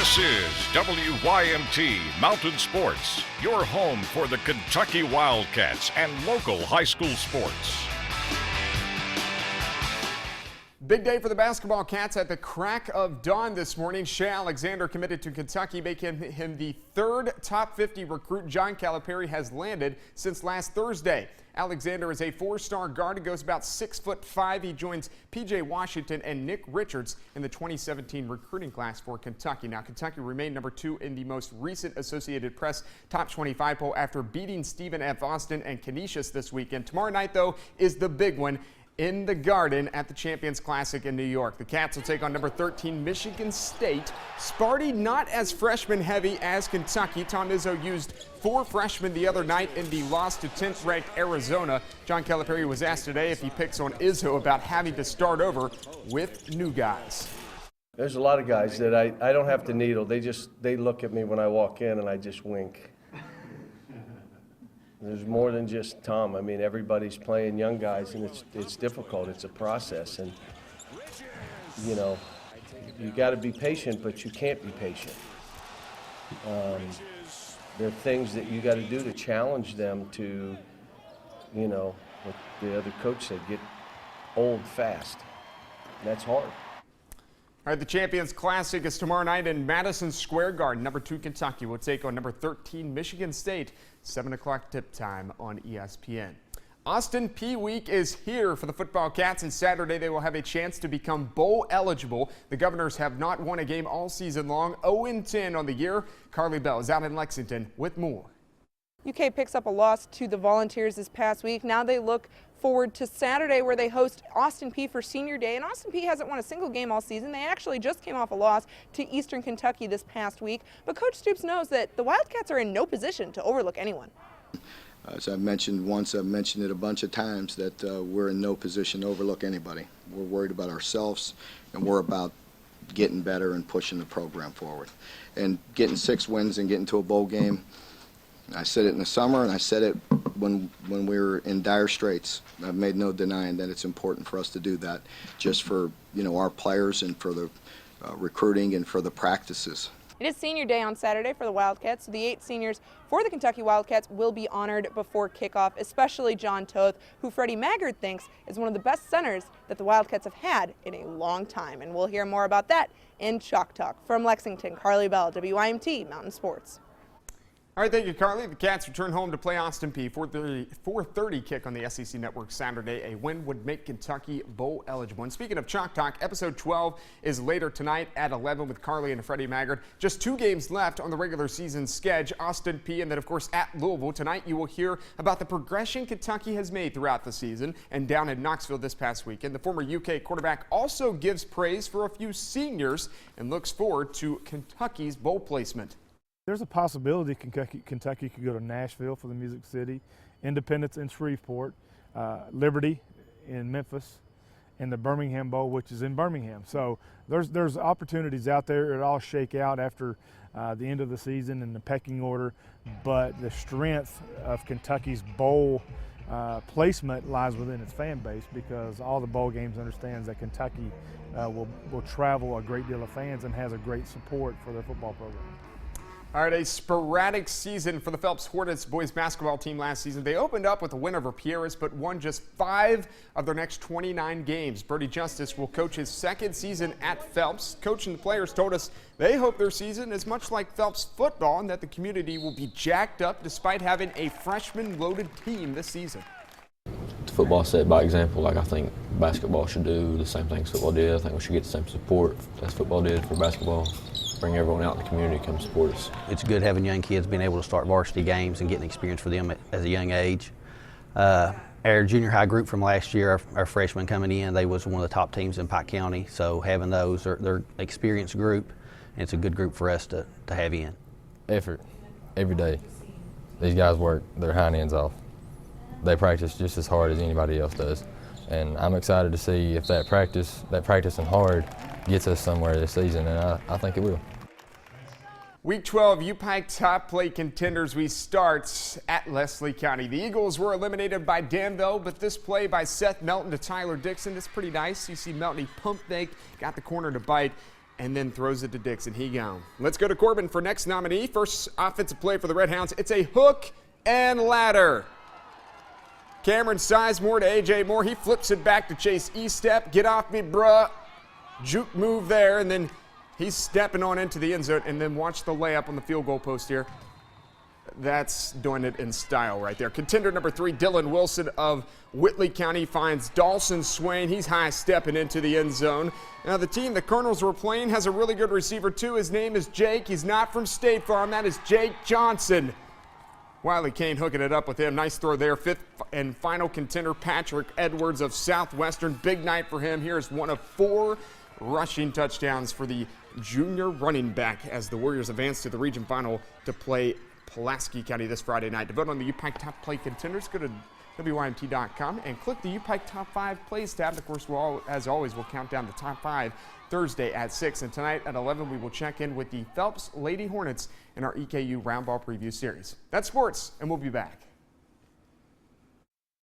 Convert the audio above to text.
This is WYMT Mountain Sports, your home for the Kentucky Wildcats and local high school sports. Big day for the basketball Cats at the crack of dawn this morning. Shai Alexander committed to Kentucky, making him the third top 50 recruit John Calipari has landed since last Thursday. Alexander is a four-star guard and goes about 6'5". He joins P.J. Washington and Nick Richards in the 2017 recruiting class for Kentucky. Now, Kentucky remained number 2 in the most recent Associated Press Top 25 poll after beating Stephen F. Austin and Canisius this weekend. Tomorrow night, though, is the big one in the Garden at the Champions Classic in New York. The Cats will take on number 13 Michigan State. Sparty not as freshman heavy as Kentucky. Tom Izzo used 4 freshmen the other night in the loss to 10th ranked Arizona. John Calipari was asked today if he picks on Izzo about having to start over with new guys. There's a lot of guys that I don't have to needle. They look at me when I walk in and I just wink. There's more than just Tom. I mean, everybody's playing young guys, and it's difficult. It's a process, and you know, you got to be patient, but you can't be patient. There are things that you got to do to challenge them to, you know, what the other coach said, get old fast. That's hard. All right, the Champions Classic is tomorrow night in Madison Square Garden. Number 2 Kentucky will take on number 13 Michigan State. 7 o'clock tip time on ESPN. Austin Peay Week is here for the football Cats, and Saturday they will have a chance to become bowl eligible. The Governors have not won a game all season long, 0-10 on the year. Carly Bell is out in Lexington with more. UK picks up a loss to the Volunteers this past week. Now they look forward to Saturday, where they host Austin Peay for Senior Day. And Austin Peay hasn't won a single game all season. They actually just came off a loss to Eastern Kentucky this past week. But Coach Stoops knows that the Wildcats are in no position to overlook anyone. As I've mentioned once, I've mentioned it a bunch of times, that we're in no position to overlook anybody. We're worried about ourselves, and we're about getting better and pushing the program forward. And getting 6 wins and getting to a bowl game, I said it in the summer, and I said it when we were in dire straits. I've made no denying that it's important for us to do that, just for, you know, our players and for the recruiting and for the practices. It is Senior Day on Saturday for the Wildcats, so the 8 seniors for the Kentucky Wildcats will be honored before kickoff, especially John Toth, who Freddie Maggard thinks is one of the best centers that the Wildcats have had in a long time. And we'll hear more about that in Chalk Talk. From Lexington, Carly Bell, WYMT Mountain Sports. All right, thank you, Carly. The Cats return home to play Austin Peay. 4:30 kick on the SEC Network Saturday. A win would make Kentucky bowl eligible. And speaking of Chalk Talk, episode 12 is later tonight at 11 with Carly and Freddie Maggard. Just 2 games left on the regular season schedule. Austin Peay, and then, of course, at Louisville. Tonight, you will hear about the progression Kentucky has made throughout the season. And down in Knoxville this past weekend, the former UK quarterback also gives praise for a few seniors and looks forward to Kentucky's bowl placement. There's a possibility Kentucky could go to Nashville for the Music City, Independence in Shreveport, Liberty in Memphis, and the Birmingham Bowl, which is in Birmingham. So there's opportunities out there. It all shake out after the end of the season in the pecking order, but the strength of Kentucky's bowl placement lies within its fan base, because all the bowl games understands that Kentucky will travel a great deal of fans and has a great support for their football program. All right, a sporadic season for the Phelps Hornets boys basketball team last season. They opened up with a win over Pieris, but won just 5 of their next 29 games. Brody Justice will coach his 2nd season at Phelps. Coach and the players told us they hope their season is much like Phelps football, and that the community will be jacked up despite having a freshman-loaded team this season. Football set by example, like I think basketball should do the same things football did. I think we should get the same support as football did for basketball. Bring everyone out in the community to come support us. It's good having young kids being able to start varsity games and getting experience for them at a young age. Our junior high group from last year, our freshmen coming in, they was one of the top teams in Pike County. So having those, they're an experienced group, and it's a good group for us to have in. Effort, every day. These guys work their hind ends off. They practice just as hard as anybody else does. And I'm excited to see if that practicing hard gets us somewhere this season, and I think it will. Week 12, UPIKE top plate contenders. We start at Leslie County. The Eagles were eliminated by Danville, but this play by Seth Melton to Tyler Dixon is pretty nice. You see Melton, he pump faked, got the corner to bite, and then throws it to Dixon. He gone. Let's go to Corbin for next nominee. First offensive play for the Red Hounds. It's a hook and ladder. Cameron Sizemore to A.J. Moore. He flips it back to Chase Estep. Get off me, bruh. Juke move there, and then he's stepping on into the end zone, and then watch the layup on the field goal post here. That's doing it in style right there. Contender number 3, Dylan Wilson of Whitley County finds Dawson Swain. He's high stepping into the end zone. Now the team the Colonels were playing has a really good receiver too. His name is Jake. He's not from State Farm. That is Jake Johnson. Wiley Kane hooking it up with him. Nice throw there. 5th and final contender, Patrick Edwards of Southwestern. Big night for him. Here's one of 4 rushing touchdowns for the junior running back as the Warriors advance to the region final to play Pulaski County this Friday night. To vote on the UPIKE Top Play Contenders, go to WYMT.com and click the UPIKE Top 5 Plays tab. Of course, as always, we'll count down the top 5 Thursday at 6. And tonight at 11, we will check in with the Phelps Lady Hornets in our EKU Roundball Preview Series. That's sports, and we'll be back.